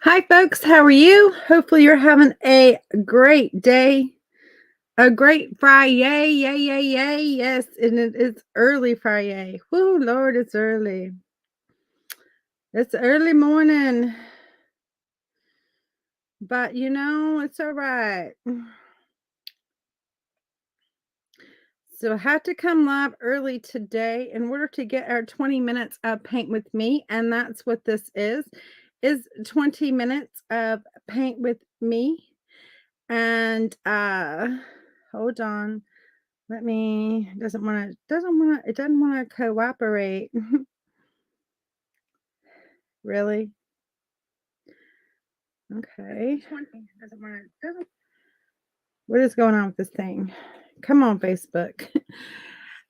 Hi, folks. How are you? Hopefully, you're having a great day, a great Friday. Yay, yay, yay, yay. Yes, and it's early Friday. Whoo, Lord, it's early. It's early morning, but it's all right. So, I had to come live early today in order to get our 20 minutes of paint with me, and that's what this is 20 minutes of paint with me. And hold on. Let me it doesn't wanna cooperate. Really? Okay. What is going on with this thing? Come on, Facebook.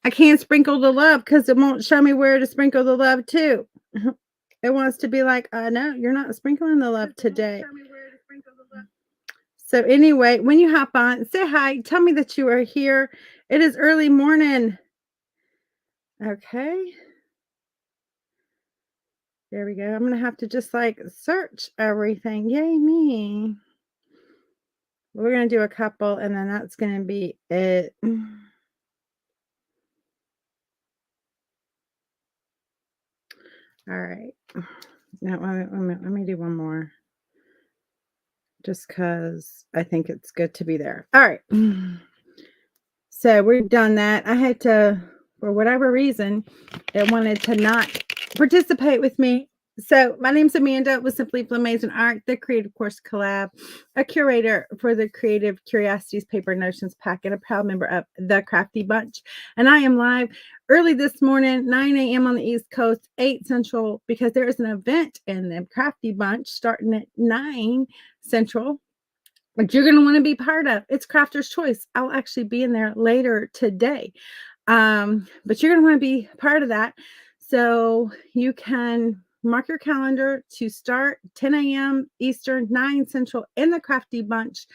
I can't sprinkle the love because it won't show me where to sprinkle the love to. It wants to be like, no, you're not sprinkling the love today. So anyway, when you hop on, say hi, tell me that you are here. It is early morning. Okay. There we go. I'm gonna have to just like search everything. Yay me. We're gonna do a couple and then that's gonna be it. All right. Now let me do one more. Just because I think it's good to be there. All right. So we've done that. I had to, for whatever reason, it wanted to not participate with me. So my name's Amanda with Simply Flamazing Art, the Creative Course Collab, a curator for the Creative Curiosities Paper Notions Pack, and a proud member of the Crafty Bunch. And I am live early this morning, 9 a.m. on the East Coast, 8 Central, because there is an event in the Crafty Bunch starting at 9 Central, but you're going to want to be part of. It's Crafter's Choice. I'll actually be in there later today. But you're going to want to be part of that. So you can mark your calendar to start 10 a.m. Eastern, 9 Central in the Crafty Bunch.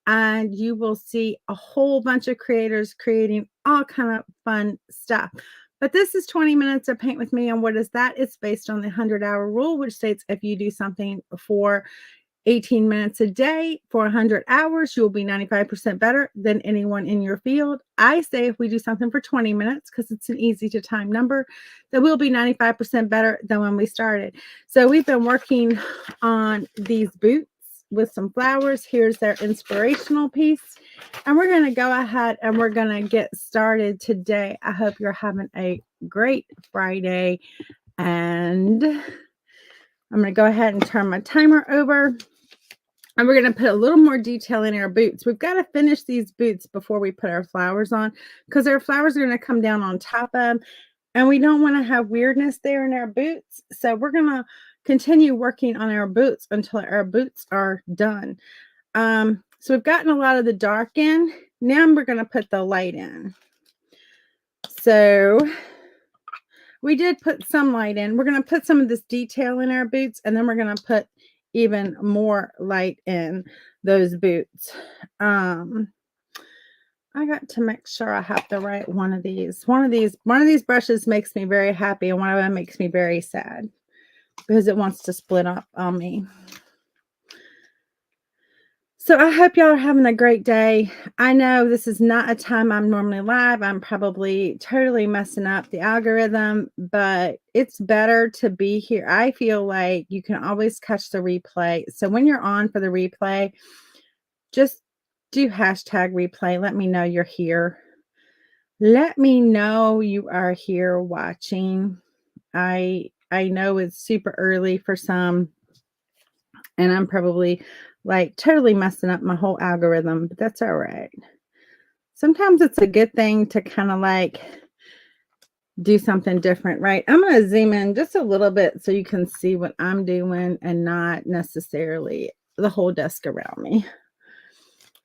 And you will see a whole bunch of creators creating all kind of fun stuff. But this is 20 minutes of paint with me. And what is that? It's based on the 100-hour rule, which states if you do something for 18 minutes a day for 100 hours, you'll be 95% better than anyone in your field. I say if we do something for 20 minutes, because it's an easy to time number, that we'll be 95% better than when we started. So we've been working on these boots with some flowers. Here's their inspirational piece. And we're going to go ahead and we're going to get started today. I hope you're having a great Friday. And I'm going to go ahead and turn my timer over. And we're going to put a little more detail in our boots. We've got to finish these boots before we put our flowers on, because our flowers are going to come down on top of them. And we don't want to have weirdness there in our boots. So we're going to continue working on our boots until our boots are done. So we've gotten a lot of the dark in. Now we're going to put the light in. So we did put some light in. We're going to put some of this detail in our boots, and then we're going to put even more light in those boots. I got to make sure I have the right one of these. One of these brushes makes me very happy, and one of them makes me very sad because it wants to split up on me. So I hope y'all are having a great day. I know this is not a time I'm normally live. I'm probably totally messing up the algorithm, but it's better to be here. I feel like you can always catch the replay. So when you're on for the replay, just do hashtag replay. Let me know you're here. Let me know you are here watching. I know it's super early for some, and I'm probably like totally messing up my whole algorithm, but that's all right. Sometimes it's a good thing to kind of like do something different, right? I'm going to zoom in just a little bit so you can see what I'm doing and not necessarily the whole desk around me.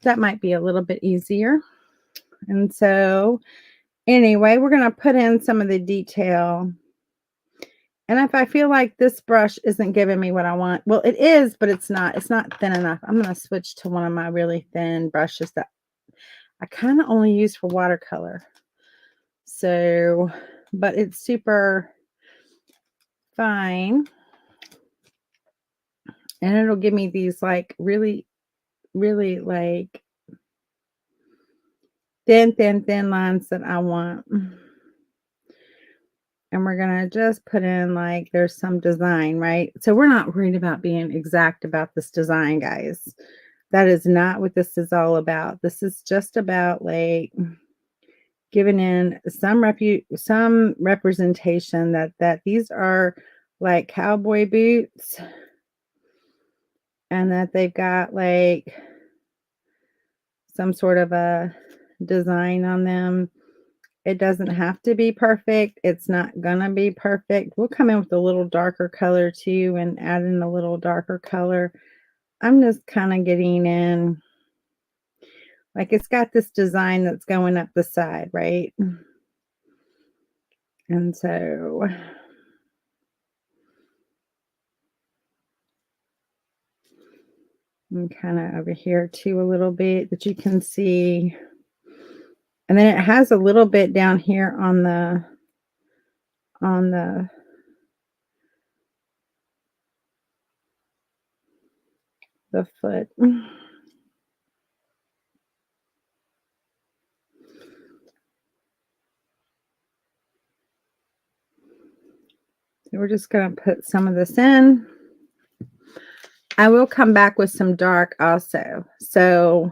That might be a little bit easier. And so anyway, we're going to put in some of the detail. And if I feel like this brush isn't giving me what I want, well, it is, but it's not thin enough. I'm going to switch to one of my really thin brushes that I kind of only use for watercolor. So, but it's super fine. And it'll give me these like really, really like thin lines that I want. And we're gonna just put in like there's some design, right? So we're not worried about being exact about this design, guys. That is not what this is all about. This is just about like giving in some representation that these are like cowboy boots and that they've got like some sort of a design on them. It doesn't have to be perfect. It's not gonna be perfect. We'll come in with a little darker color too and add in a little darker color. I'm just kind of getting in, like it's got this design that's going up the side, right? And so I'm kind of over here too a little bit that you can see. And then it has a little bit down here on the foot. So we're just going to put some of this in. I will come back with some dark also. So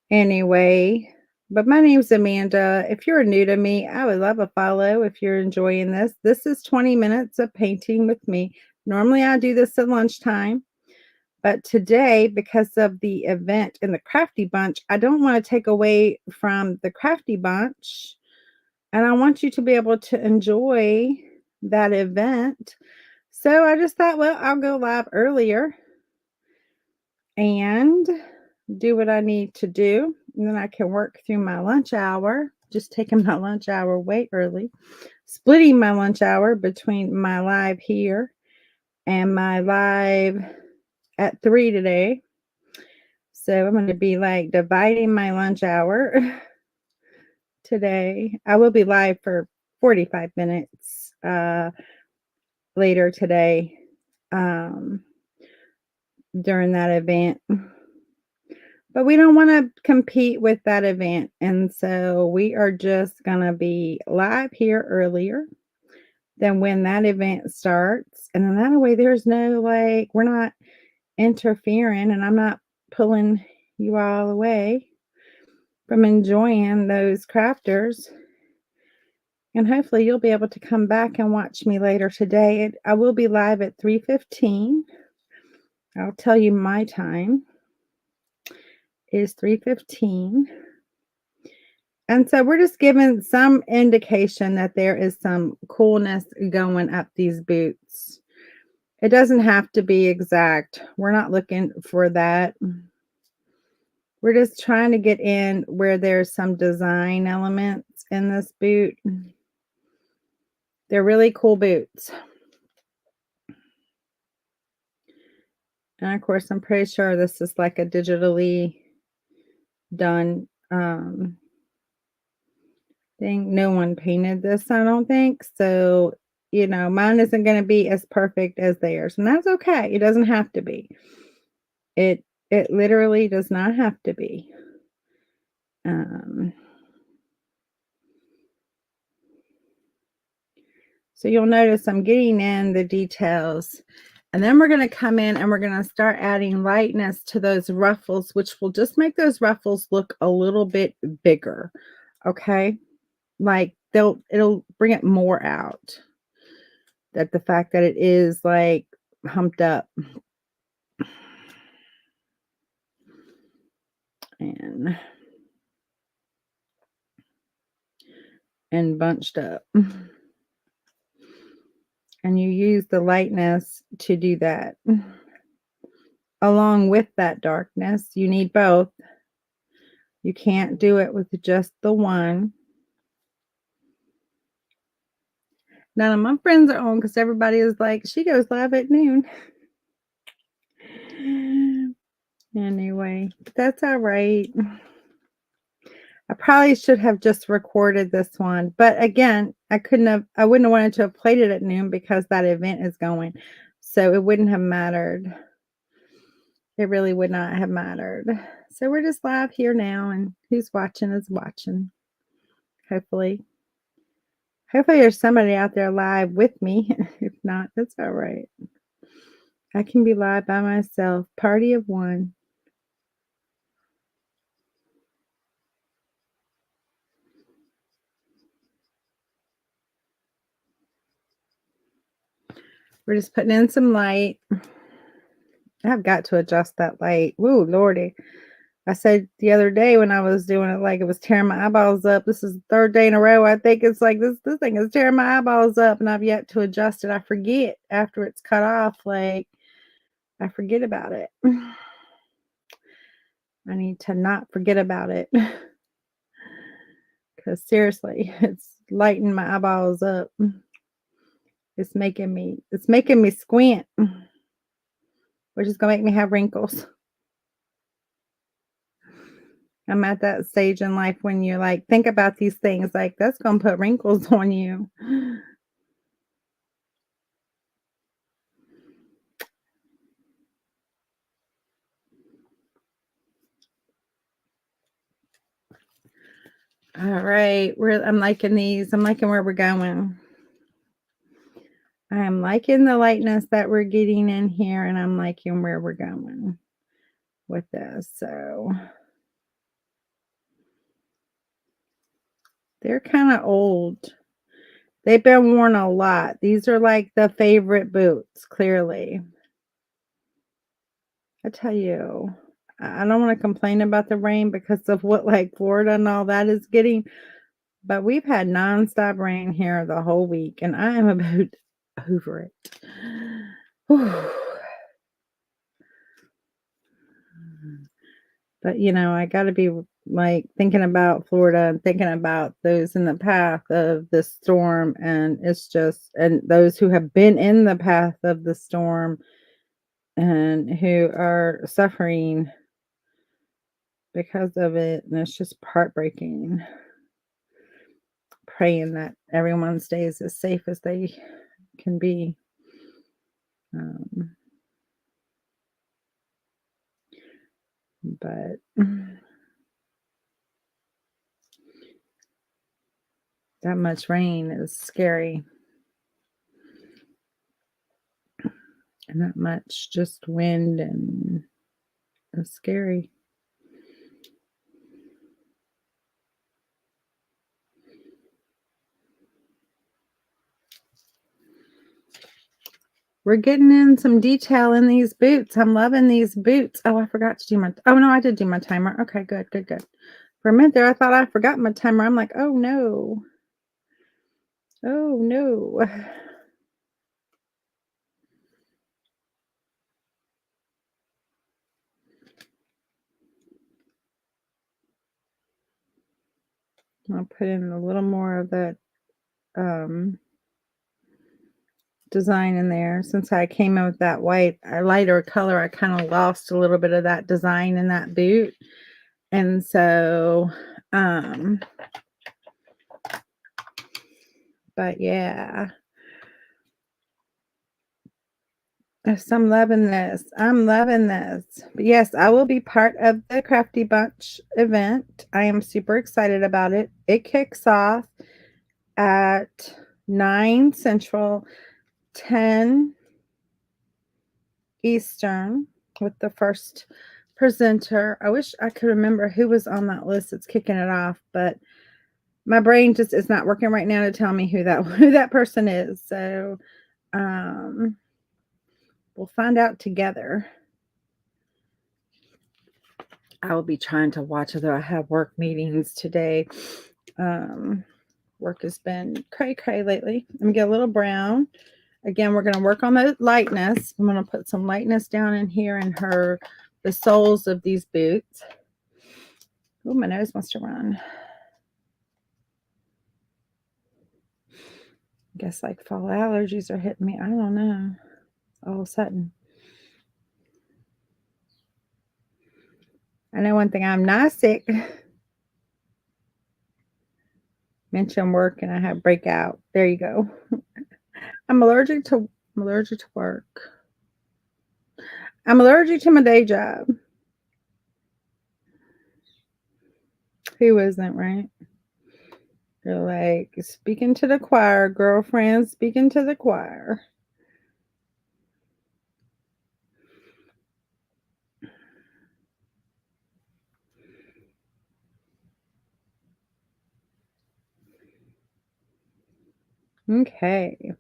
anyway, but my name's Amanda. If you're new to me, I would love a follow if you're enjoying this. This is 20 minutes of painting with me. Normally I do this at lunchtime, but today, because of the event in the Crafty Bunch, I don't want to take away from the Crafty Bunch. And I want you to be able to enjoy that event. So I just thought, well, I'll go live earlier and do what I need to do. And then I can work through my lunch hour, just taking my lunch hour way early, splitting my lunch hour between my live here and my live at 3 today. So I'm going to be like dividing my lunch hour today. I will be live for 45 minutes later today during that event. But we don't want to compete with that event. And so we are just going to be live here earlier than when that event starts. And then that way there's no like, we're not interfering and I'm not pulling you all away from enjoying those crafters. And hopefully you'll be able to come back and watch me later today. I will be live at 3:15. I'll tell you my time is 3:15. And so we're just giving some indication that there is some coolness going up these boots. It doesn't have to be exact. We're not looking for that. We're just trying to get in where there's some design elements in this boot. They're really cool boots. And of course, I'm pretty sure this is like a digitally done thing. No one painted this, I don't think. So, you know, mine isn't going to be as perfect as theirs. And that's okay. It doesn't have to be. It literally does not have to be. So you'll notice I'm getting in the details. And then we're going to come in and we're going to start adding lightness to those ruffles, which will just make those ruffles look a little bit bigger. Okay. Like it'll bring it more out. That the fact that it is like humped up. And bunched up. And you use the lightness to do that. Along with that darkness, you need both. You can't do it with just the one. None of my friends are on because everybody is like, she goes live at noon. Anyway, that's all right. I probably should have just recorded this one. But again, I wouldn't have wanted to have played it at noon because that event is going. So it wouldn't have mattered. it really would not have mattered. So we're just live here now, and who's watching is watching. Hopefully. Hopefully there's somebody out there live with me. If not, that's all right. I can be live by myself. Party of one. We're just putting in some light. I've got to adjust that light. Woo, Lordy. I said the other day when I was doing it, like it was tearing my eyeballs up. This is the third day in a row. I think it's like this thing is tearing my eyeballs up, and I've yet to adjust it. I forget after it's cut off. Like, I forget about it. I need to not forget about it. Because seriously, it's lighting my eyeballs up. It's making me squint, which is gonna make me have wrinkles. I'm at that stage in life when you like think about these things, like that's gonna put wrinkles on you. All right, I'm liking these. I'm liking where we're going. I'm liking the lightness that we're getting in here, and I'm liking where we're going with this. So they're kind of old. They've been worn a lot. These are like the favorite boots, clearly. I tell you, I don't want to complain about the rain because of what like Florida and all that is getting, but we've had nonstop rain here the whole week, and I am about over it. But you know, I got to be like thinking about Florida and thinking about those in the path of the storm, and it's just, and those who have been in the path of the storm and who are suffering because of it, and it's just heartbreaking. Praying that everyone stays as safe as they can be. But that much rain is scary. And that much just wind and it's scary. We're getting in some detail in these boots. I'm loving these boots. Oh, I forgot to do my, oh no, I did do my timer. Okay, good. For a minute there, I thought I forgot my timer. I'm like, oh no. Oh no. I'll put in a little more of that design in there. Since I came in with that white, a lighter color, I kind of lost a little bit of that design in that boot. And so, but yeah. So I'm loving this. I'm loving this. But yes, I will be part of the Crafty Bunch event. I am super excited about it. It kicks off at 9 Central, 10 Eastern with the first presenter. I wish I could remember who was on that list that's kicking it off, but my brain just is not working right now to tell me who that person is. So we'll find out together. I will be trying to watch, although I have work meetings today. Work has been cray lately. Let me get a little brown. Again, we're going to work on the lightness. I'm going to put some lightness down in here in the soles of these boots. Oh, my nose wants to run. I guess like fall allergies are hitting me. I don't know. All of a sudden. I know one thing, I'm not sick. Mention work and I have breakout. There you go. I'm allergic to work. I'm allergic to my day job. Who isn't, right? You're like, speaking to the choir, girlfriend, speaking to the choir. Okay.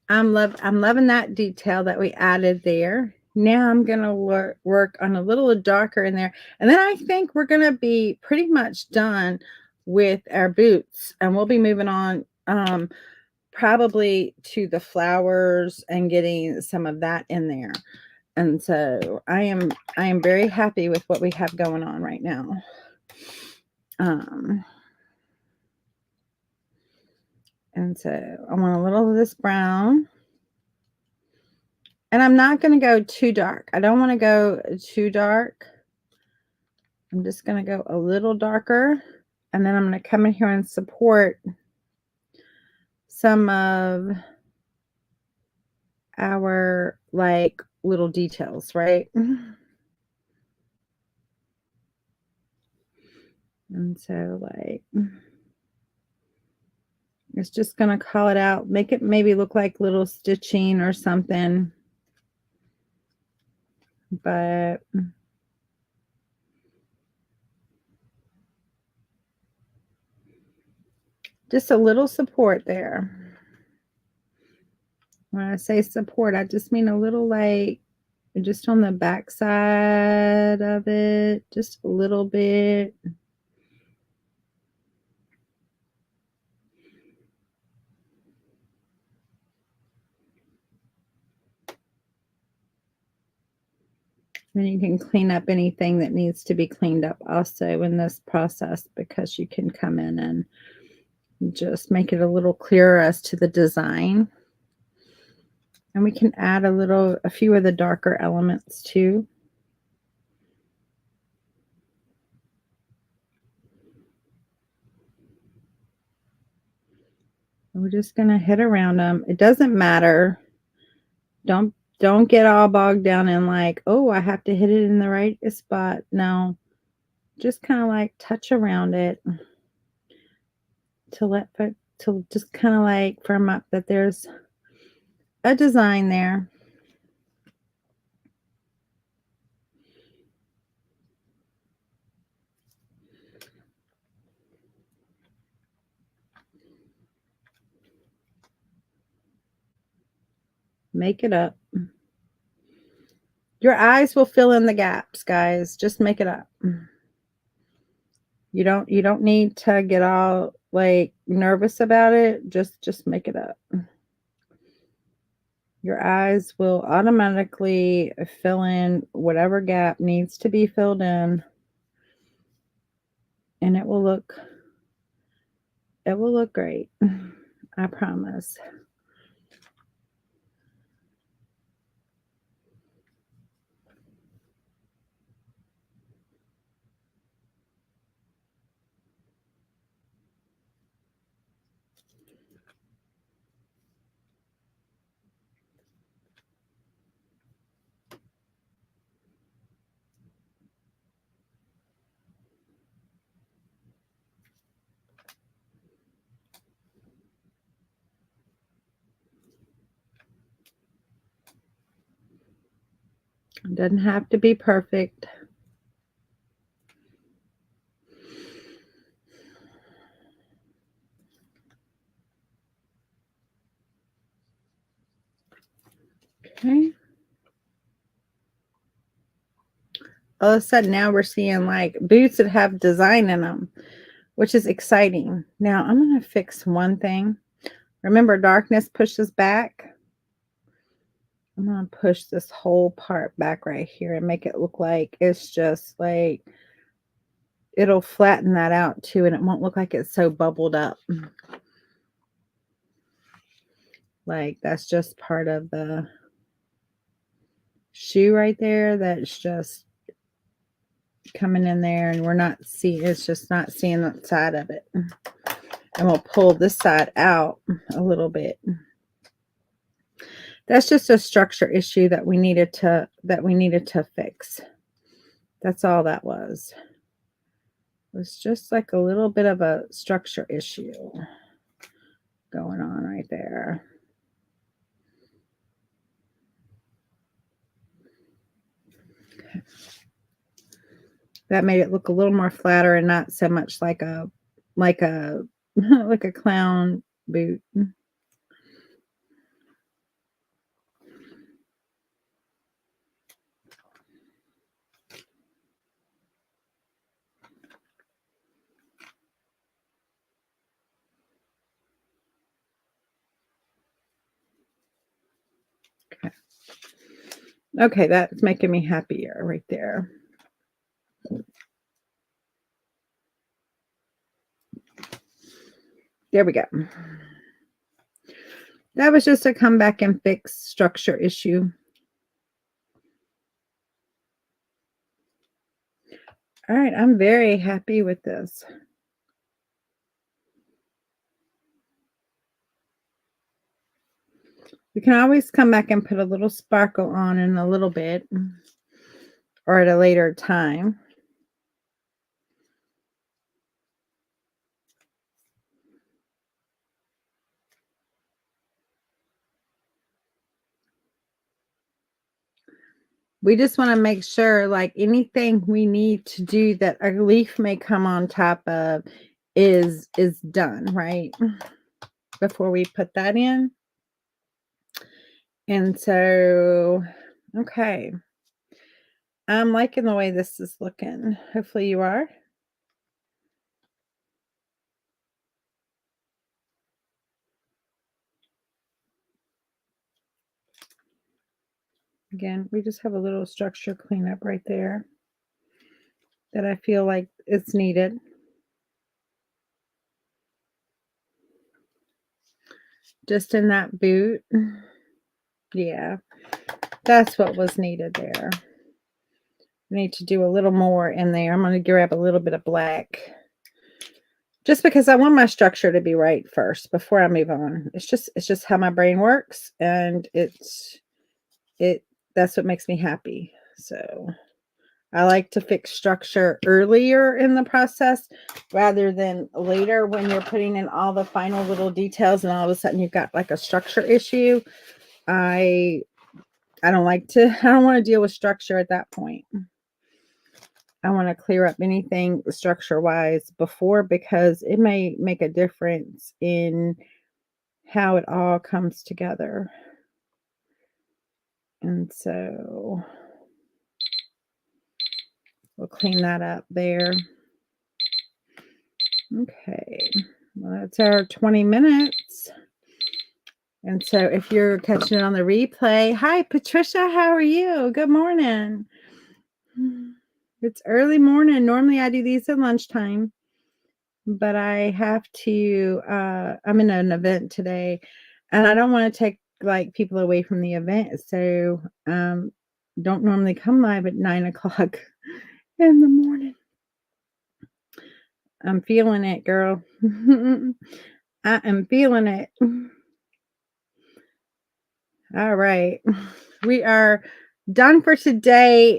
I'm loving that detail that we added there. Now I'm going to work on a little darker in there. And then I think we're going to be pretty much done with our boots. And we'll be moving on probably to the flowers and getting some of that in there. And so I am very happy with what we have going on right now. And so I want a little of this brown. And I'm not going to go too dark. I don't want to go too dark. I'm just going to go a little darker. And then I'm going to come in here and support some of our like little details, right? And so like, it's just going to call it out, make it maybe look like little stitching or something. But just a little support there. When I say support, I just mean a little like just on the back side of it, just a little bit. And you can clean up anything that needs to be cleaned up also in this process, because you can come in and just make it a little clearer as to the design. And we can add a few of the darker elements too. And we're just going to hit around them. It doesn't matter. Don't get all bogged down in like, oh, I have to hit it in the right spot. No, just kind of like touch around it to just kind of like firm up that there's a design there. Make it up. Your eyes will fill in the gaps, guys. Just make it up. You don't need to get all like nervous about it. Just make it up. Your eyes will automatically fill in whatever gap needs to be filled in, and it will look great. I promise. It doesn't have to be perfect. Okay. All of a sudden now we're seeing like boots that have design in them, which is exciting. Now I'm going to fix one thing. Remember, darkness pushes back. I'm going to push this whole part back right here and make it look like it's just like, it'll flatten that out too, and it won't look like it's so bubbled up. Like that's just part of the shoe right there. That's just coming in there, and we're not seeing, it's just not seeing that side of it. And we'll pull this side out a little bit. That's just a structure issue that we needed to fix. That's all that was. It was just like a little bit of a structure issue going on right there. Okay. That made it look a little more flatter and not so much like a like a like a clown boot. Okay. Okay, that's making me happier right there. There we go. That was just a come back and fix structure issue. All right, I'm very happy with this. We can always come back and put a little sparkle on in a little bit or at a later time. We just want to make sure, like, anything we need to do that a leaf may come on top of is done, right? Before we put that in. And so, okay. I'm liking the way this is looking. Hopefully you are. Again, we just have a little structure cleanup right there that I feel like it's needed. Just in that boot. Yeah, that's what was needed there. I need to do a little more in there. I'm going to grab a little bit of black. Just because I want my structure to be right first before I move on. It's just how my brain works, and that's what makes me happy. So I like to fix structure earlier in the process rather than later when you're putting in all the final little details and all of a sudden you've got like a structure issue. I don't want to deal with structure at that point. I want to clear up anything structure wise before, because it may make a difference in how it all comes together. And so we'll clean that up there. Okay, well, that's our 20 minutes. And so if you're catching it on the replay, hi, Patricia, how are you? Good morning. It's early morning. Normally I do these at lunchtime, but I have to, I'm in an event today and I don't want to take like people away from the event. So, don't normally come live at 9 o'clock in the morning. I'm feeling it, girl. I am feeling it. All right. We are done for today.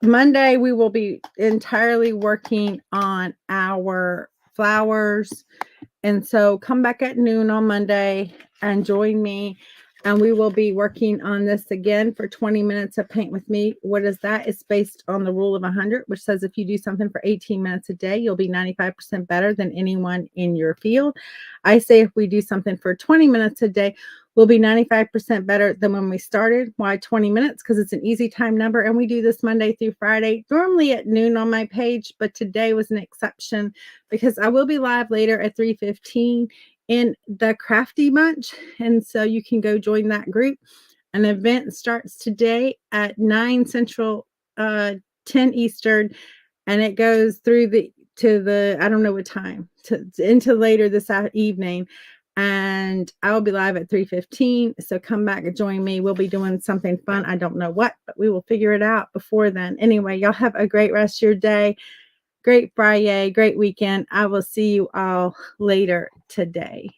Monday, we will be entirely working on our flowers. And so come back at noon on Monday and join me. And we will be working on this again for 20 minutes of Paint with Me. What is that? It's based on the rule of 100, which says if you do something for 18 minutes a day, you'll be 95% better than anyone in your field. I say if we do something for 20 minutes a day, we'll be 95% better than when we started. Why 20 minutes? Because it's an easy time number. And we do this Monday through Friday, normally at noon on my page. But today was an exception because I will be live later at 3:15 in the Crafty Bunch. And so you can go join that group. An event starts today at 9 Central, 10 Eastern. And it goes through I don't know what time, into later this evening. And I'll be live at 3:15. So come back and join me. We'll be doing something fun. I don't know what, but we will figure it out before then. Anyway, y'all have a great rest of your day. Great Friday, great weekend. I will see you all later today.